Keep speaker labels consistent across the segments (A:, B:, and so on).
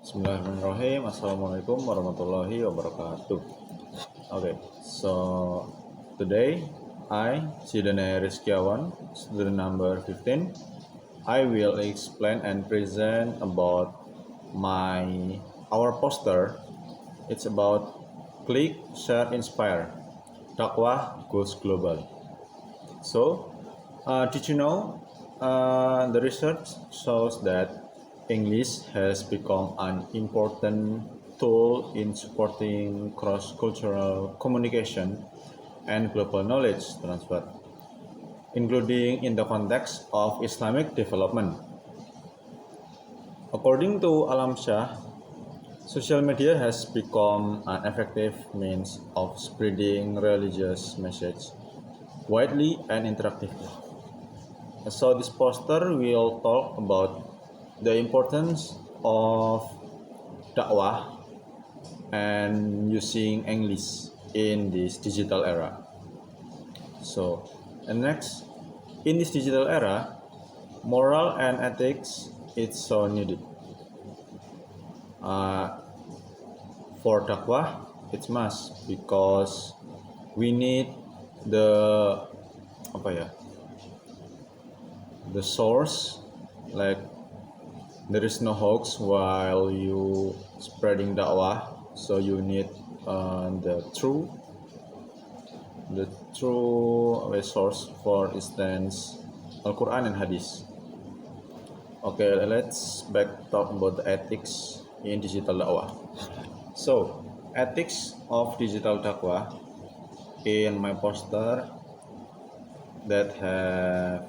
A: Bismillahirrahmanirrahim. Assalamualaikum warahmatullahi wabarakatuh. Okay, so today I, Sidane Rizkiawan, student number 15, I will explain and present about our poster. It's about click, share, inspire. Dakwah goes global. So, did you know the research shows that English has become an important tool in supporting cross-cultural communication and global knowledge transfer, including in the context of Islamic development. According to Alam Shah, social media has become an effective means of spreading religious messages widely and interactively. So this poster will talk about the importance of dakwah and using English in this digital era. So, and next, in this digital era, moral and ethics is so needed. For dakwah, it's must because we need the the source, like there is no hoax while you spreading dakwah, so you need the true source, for instance Al-Quran and Hadith. Okay, let's back talk about the ethics in digital dakwah. So, ethics of digital dakwah in my poster that have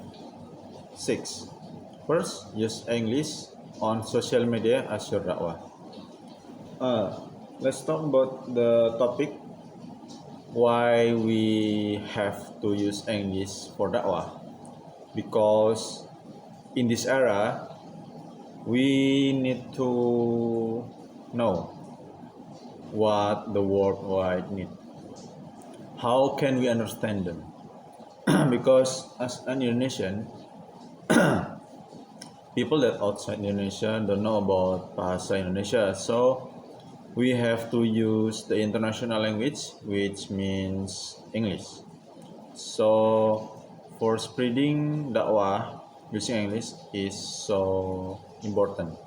A: 6. First, use English on social media as your dakwah. Let's talk about the topic why we have to use English for dakwah. Because in this era, we need to know what the worldwide need. How can we understand them? Because as an Indonesian, people that outside Indonesia don't know about Bahasa Indonesia, so we have to use the international language, which means English. So for spreading dakwah using English is so important.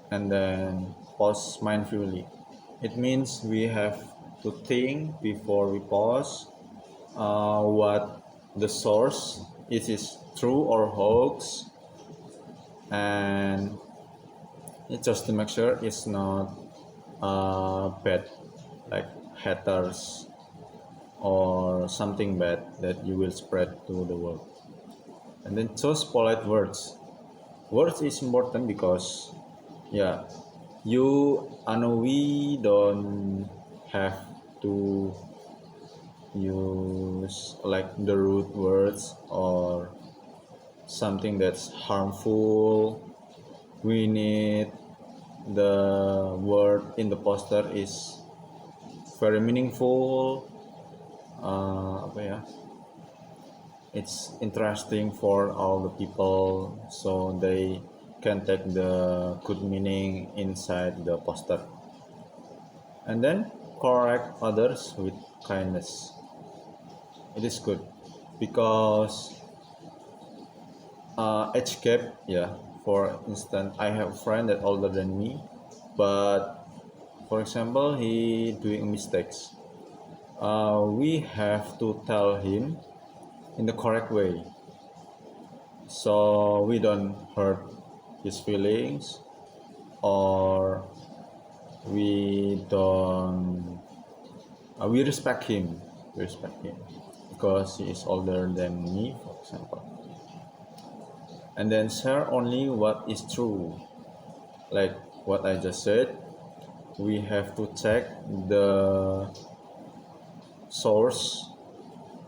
A: And then post mindfully. It means we have to think before we post what the source is true or hoax, and it's just to make sure it's not bad, like haters or something bad that you will spread to the world. And then choose polite words. Words is important because we don't have to use like the rude words or something that's harmful. We need the word in the poster is very meaningful. It's interesting for all the people, so they can take the good meaning inside the poster. And then correct others with kindness. It is good because age gap. For instance, I have a friend that older than me, but for example he doing mistakes. We have to tell him in the correct way, so we don't hurt his feelings, or we don't we respect him because he is older than me, for example. And then share only what is true, like what I just said. We have to check the source,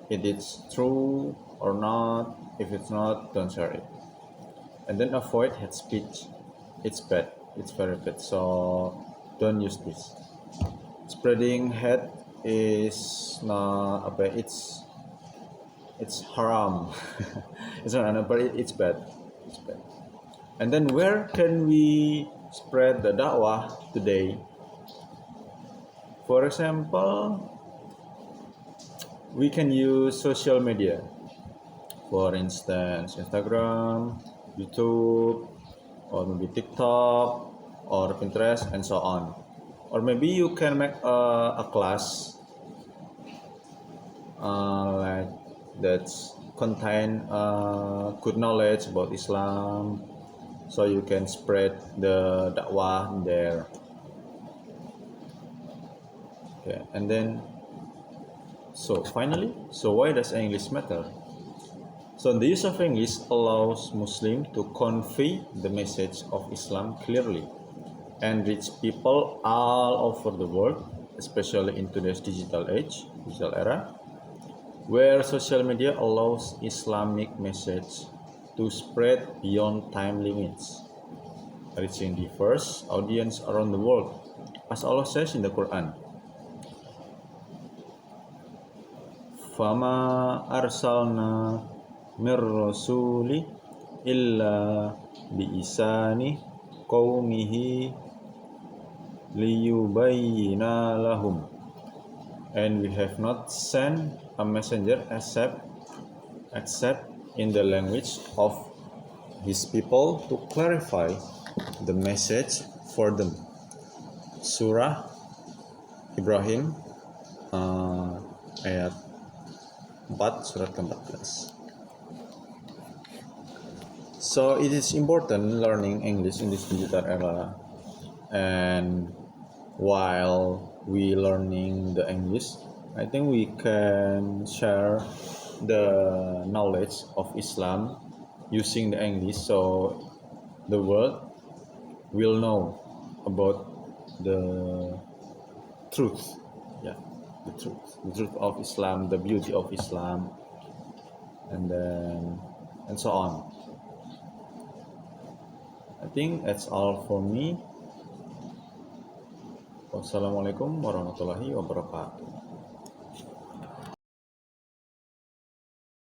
A: if it's true or not. If it's not, don't share it. And then avoid hate speech. It's bad, it's very bad, so don't use this. Spreading hate is not it's haram. It's not, but it's bad. And then where can we spread the da'wah today? For example, we can use social media. For instance, Instagram, YouTube, or maybe TikTok, or Pinterest, and so on. Or maybe you can make a class like that's contain good knowledge about Islam, so you can spread the dakwah there. Okay, and then finally, why does English matter? So the use of English allows Muslims to convey the message of Islam clearly and reach people all over the world, especially in today's digital era, where social media allows Islamic message to spread beyond time limits, reaching diverse audience around the world, as Allah says in the Quran. Fama arsalna mir rasuli illa biisani qaumihi liyubayyina lahum, and we have not sent a messenger except in the language of his people to clarify the message for them. Surah Ibrahim ayat 4 surat ke-14. So it is important learning English in this digital era, and while we learning the English, I think we can share the knowledge of Islam using the English, so the world will know about the truth, the truth of Islam, the beauty of Islam, and so on. I think that's all for me. Wassalamualaikum warahmatullahi wabarakatuh.